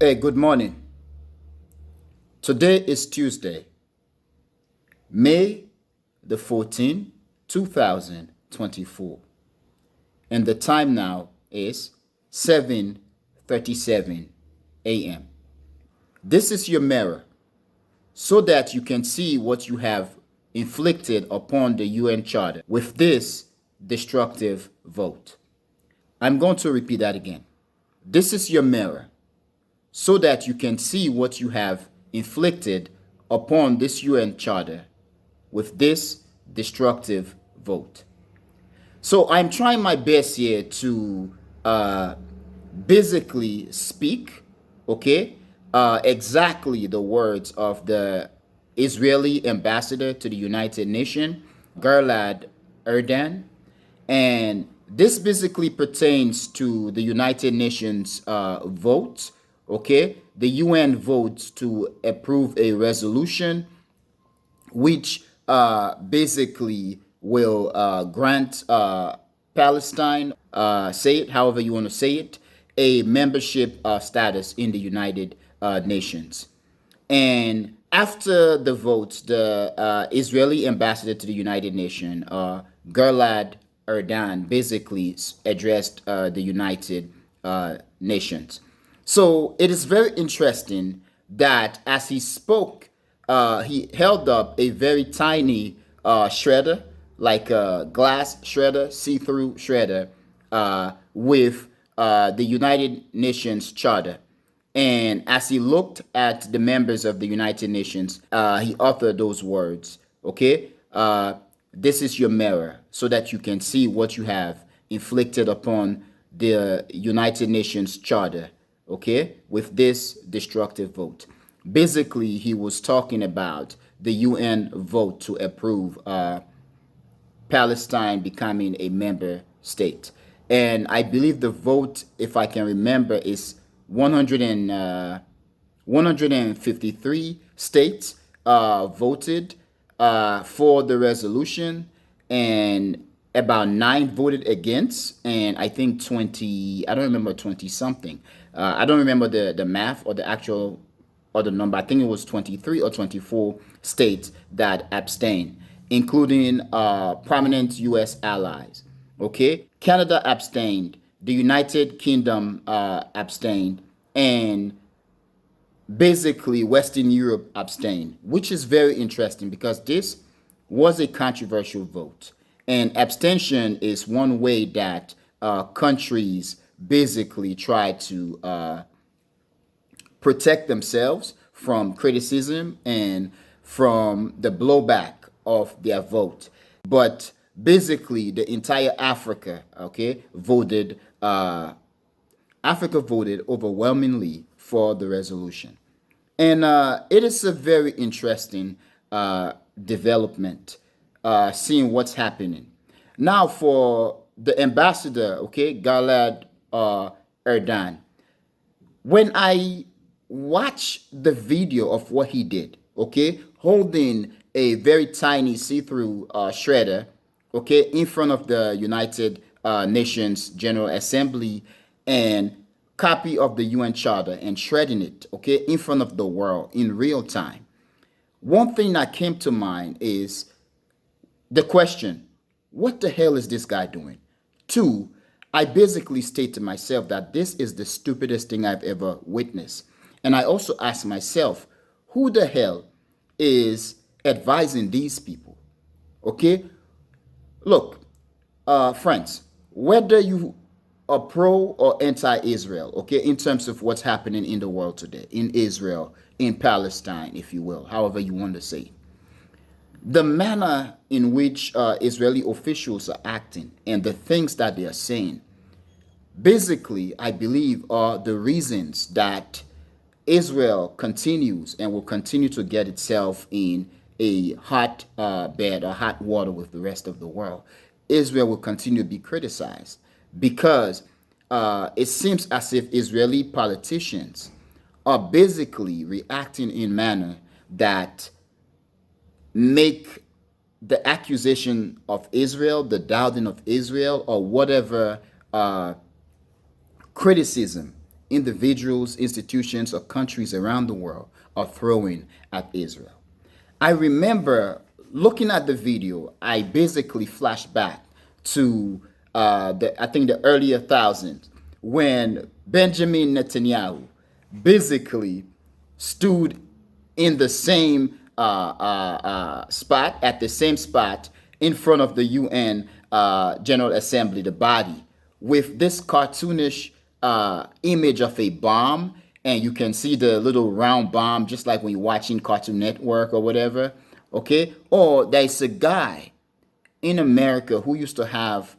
Hey, good morning. Today is Tuesday, May the 14th, 2024. And the time now is 7:37 a.m. This is your mirror so that you can see what you have inflicted upon the UN Charter with this destructive vote. I'm going to repeat that again. This is your mirror so that you can see what you have inflicted upon this UN Charter with this destructive vote. So I'm trying my best here to basically speak, okay, exactly the words of the Israeli ambassador to the United Nations, Gilad Erdan, and this basically pertains to the United Nations vote, okay? The UN votes to approve a resolution which basically will grant Palestine, say it however you want to say it, a membership status in the United Nations. And after the votes, the Israeli ambassador to the United Nations, Gilad Erdan, basically addressed the United Nations. So it is very interesting that as he spoke, he held up a very tiny shredder, like a glass shredder, see-through shredder, with the United Nations Charter. And as he looked at the members of the United Nations, he uttered those words, okay? This is your mirror so that you can see what you have inflicted upon the United Nations Charter, okay, with this destructive vote. Basically, he was talking about the UN vote to approve Palestine becoming a member state. And I believe the vote, if I can remember, is 153 states voted for the resolution, and about nine voted against, and I think 20, I don't remember 20 something. I don't remember the math or the actual or the number. I think it was 23 or 24 states that abstained, including prominent U.S. allies. Okay, Canada abstained, the United Kingdom abstained, and basically Western Europe abstained, which is very interesting because this was a controversial vote. And abstention is one way that countries basically try to protect themselves from criticism and from the blowback of their vote. But basically, the entire Africa, okay, voted. Africa voted overwhelmingly for the resolution, and it is a very interesting development, seeing what's happening now for the ambassador, okay, Gilad Erdan. When I watch the video of what he did, okay, holding a very tiny see-through shredder, okay, in front of the United Nations General Assembly, and copy of the UN Charter and shredding it, okay, in front of the world in real time. One thing that came to mind is the question, what the hell is this guy doing? Two, I basically state to myself that this is the stupidest thing I've ever witnessed. And I also ask myself, who the hell is advising these people? Okay? Look, friends, whether you are pro or anti-Israel, okay, in terms of what's happening in the world today, in Israel, in Palestine, if you will, however you want to say it, the manner in which Israeli officials are acting and the things that they are saying, basically, I believe, are the reasons that Israel continues and will continue to get itself in a hot bed or hot water with the rest of the world. Israel will continue to be criticized because it seems as if Israeli politicians are basically reacting in manner that make the accusation of Israel, the doubting of Israel, or whatever criticism individuals, institutions, or countries around the world are throwing at Israel. I remember looking at the video, I basically flashed back to I think the earlier thousands when Benjamin Netanyahu basically stood in the same spot, at the same spot in front of the UN General Assembly, the body, with this cartoonish image of a bomb. And you can see the little round bomb, just like when you're watching Cartoon Network or whatever. Okay. Or there's a guy in America who used to have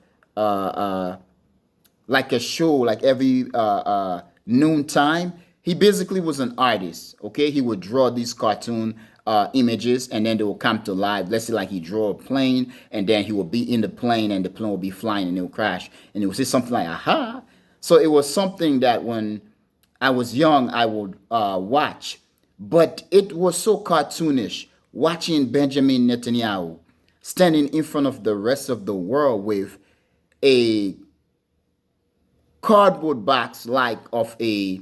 like a show, like every noon time. He basically was an artist. Okay, he would draw these cartoon images, and then they will come to life. Let's say like he draw a plane, and then he will be in the plane, and the plane will be flying, and it will crash, and it will say something like "aha." So it was something that when I was young, I would watch, but it was so cartoonish watching Benjamin Netanyahu standing in front of the rest of the world with a cardboard box like of a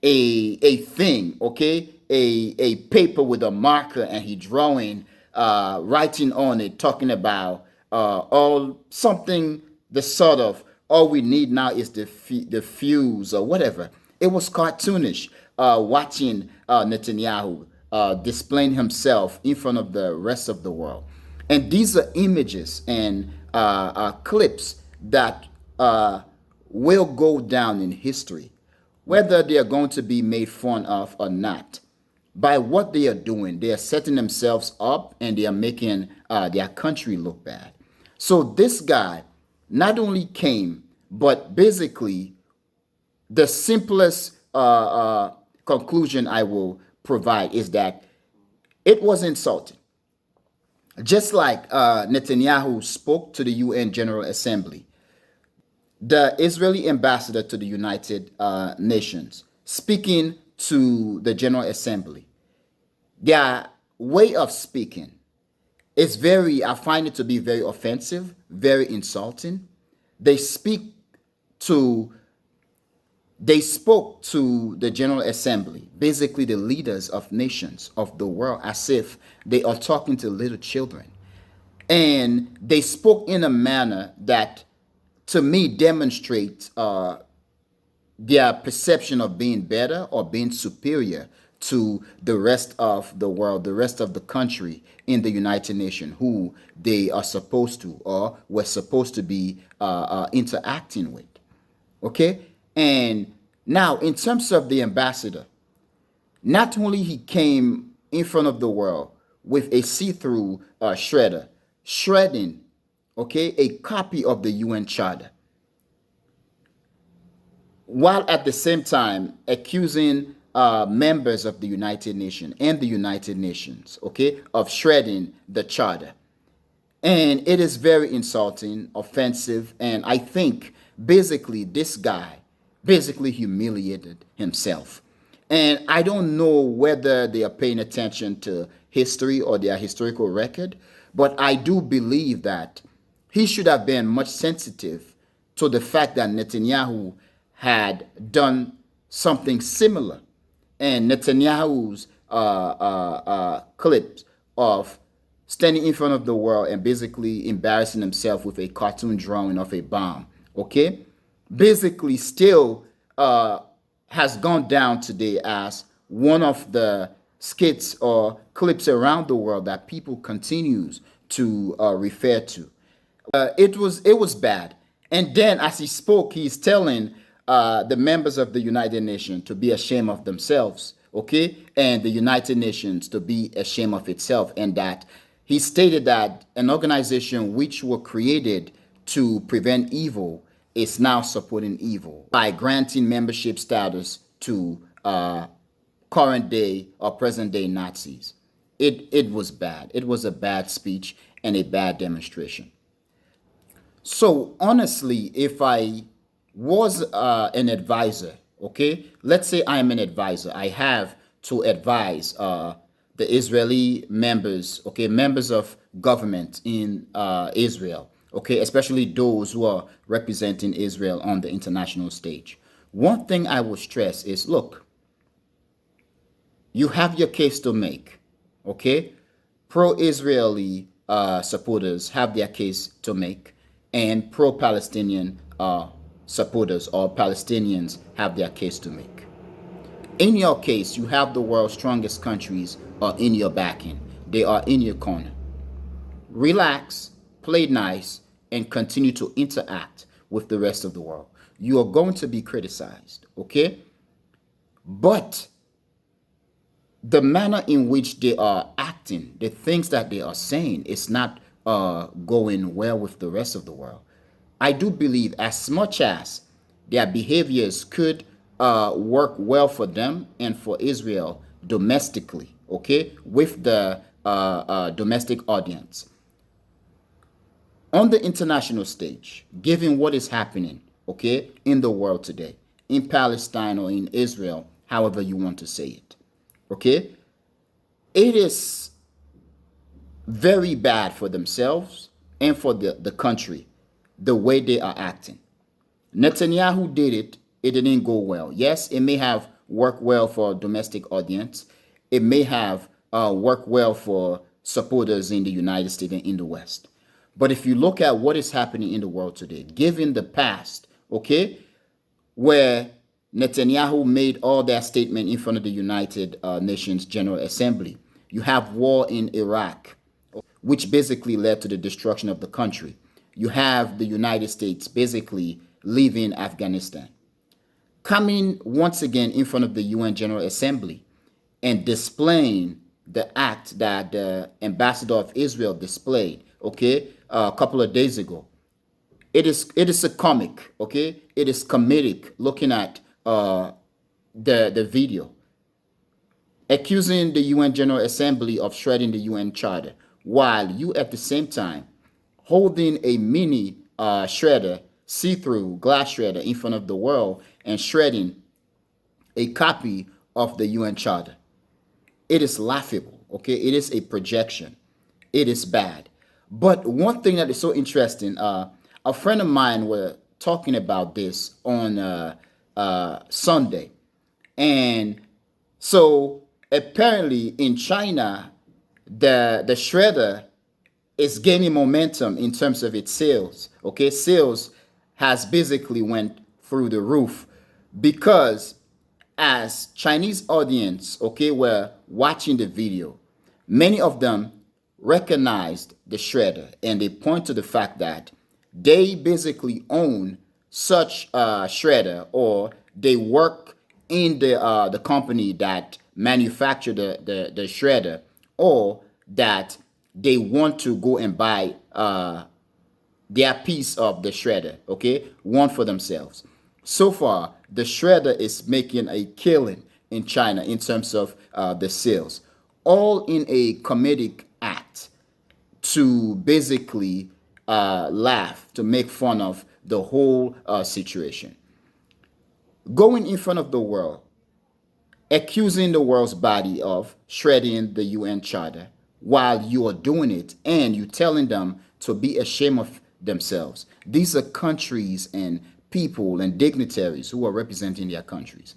thing, okay, a paper with a marker, and he drawing writing on it, talking about all something, the sort of all we need now is the fuse or whatever. It was cartoonish watching Netanyahu displaying himself in front of the rest of the world. And these are images and clips that will go down in history, whether they are going to be made fun of or not. By what they are doing, they are setting themselves up, and they are making their country look bad. So this guy not only came, but basically the simplest conclusion I will provide is that it was insulting. Just like Netanyahu spoke to the UN General Assembly, the Israeli ambassador to the United Nations speaking to the General Assembly, their way of speaking is I find it to be very offensive, very insulting. They spoke to the General Assembly, basically the leaders of nations of the world, as if they are talking to little children. And they spoke in a manner that, to me, demonstrates their perception of being better or being superior to the rest of the world, the rest of the country in the United Nations, who they are supposed to or were supposed to be interacting with. Okay? And now, in terms of the ambassador, not only he came in front of the world with a see-through shredder, shredding, okay, a copy of the UN Charter, while at the same time accusing members of the United Nations and the United Nations, okay, of shredding the charter. And it is very insulting, offensive, and I think basically this guy basically humiliated himself. And I don't know whether they are paying attention to history or their historical record, but I do believe that he should have been much sensitive to the fact that Netanyahu had done something similar. And Netanyahu's clips of standing in front of the world and basically embarrassing himself with a cartoon drawing of a bomb, okay, basically still has gone down today as one of the skits or clips around the world that people continues to refer to. It was bad. And then as he spoke, he's telling the members of the United Nations to be ashamed of themselves, okay, and the United Nations to be ashamed of itself, and that he stated that an organization which were created to prevent evil is now supporting evil by granting membership status to current day or present day Nazis. It was bad. It was a bad speech and a bad demonstration. So honestly, if I was an advisor, okay, let's say I am an advisor, I have to advise the Israeli members, okay, members of government in Israel, okay, especially those who are representing Israel on the international stage. One thing I will stress is, look, you have your case to make, okay? Pro-Israeli supporters have their case to make, and pro-Palestinian supporters or Palestinians have their case to make. In your case, you have the world's strongest countries are in your backing. They are in your corner. Relax, play nice, and continue to interact with the rest of the world. You are going to be criticized, okay? But the manner in which they are acting, the things that they are saying, is not going well with the rest of the world. I do believe, as much as their behaviors could work well for them and for Israel domestically, okay, with the domestic audience, on the international stage, given what is happening, okay, in the world today, in Palestine or in Israel, however you want to say it, okay, it is very bad for themselves and for the country, the way they are acting. Netanyahu did it, it didn't go well. Yes, it may have worked well for a domestic audience. It may have worked well for supporters in the United States and in the West. But if you look at what is happening in the world today, given the past, okay, where Netanyahu made all that statement in front of the United Nations General Assembly, you have war in Iraq, which basically led to the destruction of the country. You have the United States basically leaving Afghanistan, coming once again in front of the UN General Assembly and displaying the act that the ambassador of Israel displayed, okay, a couple of days ago. It is a comic, okay? It is comedic looking at the video, accusing the UN General Assembly of shredding the UN Charter, while you at the same time holding a mini shredder, see-through glass shredder in front of the world and shredding a copy of the UN Charter. It is laughable, okay? It is a projection. It is bad. But one thing that is so interesting, a friend of mine were talking about this on Sunday. And so apparently in China, the shredder is gaining momentum in terms of its sales. Okay, sales has basically went through the roof because as Chinese audience, okay, were watching the video, many of them recognized the shredder and they point to the fact that they basically own such shredder, or they work in the company that manufacture the shredder, or that they want to go and buy their piece of the shredder, okay, one for themselves. So far, the shredder is making a killing in China in terms of the sales, all in a comedic act to basically laugh, to make fun of the whole situation. Going in front of the world, accusing the world's body of shredding the UN Charter while you are doing it and you telling them to be ashamed of themselves. These are countries and people and dignitaries who are representing their countries.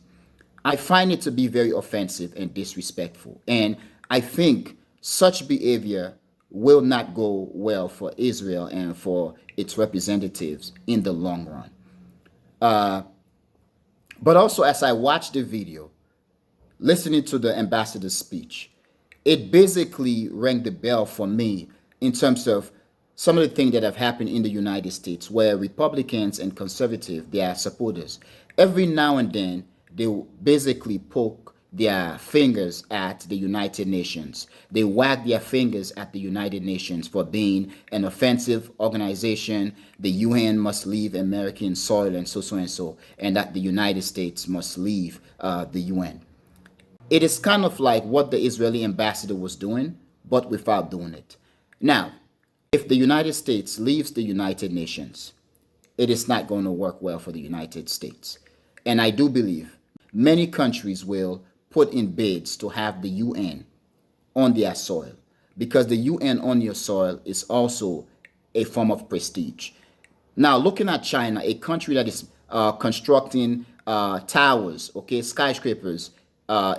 I find it to be very offensive and disrespectful. And I think such behavior will not go well for Israel and for its representatives in the long run. But also, as I watched the video, listening to the ambassador's speech, it basically rang the bell for me in terms of some of the things that have happened in the United States, where Republicans and conservative, their supporters, every now and then, they basically poke their fingers at the United Nations. They wag their fingers at the United Nations for being an offensive organization. The UN must leave American soil and so, and that the United States must leave the UN. It is kind of like what the Israeli ambassador was doing, but without doing it. Now, if the United States leaves the United Nations, it is not going to work well for the United States. And I do believe many countries will put in bids to have the UN on their soil, because the UN on your soil is also a form of prestige. Now, looking at China, a country that is constructing towers, okay, skyscrapers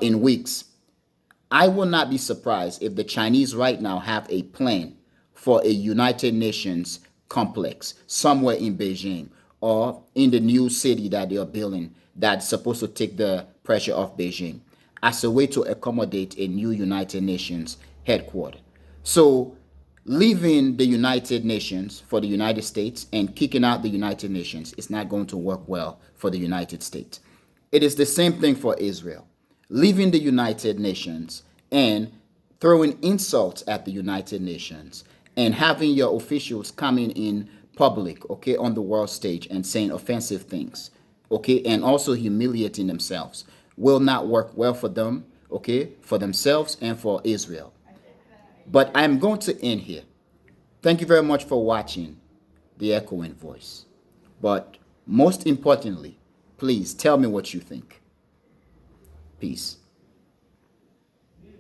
in weeks. I will not be surprised if the Chinese right now have a plan for a United Nations complex somewhere in Beijing or in the new city that they are building that's supposed to take the pressure off Beijing as a way to accommodate a new United Nations headquarters. So leaving the United Nations for the United States and kicking out the United Nations is not going to work well for the United States. It is the same thing for Israel. Leaving the United Nations and throwing insults at the United Nations and having your officials coming in public, okay, on the world stage and saying offensive things, okay, and also humiliating themselves will not work well for them, okay, for themselves and for Israel. But I'm going to end here. Thank you very much for watching The Echoing Voice. But most importantly, please tell me what you think. Peace.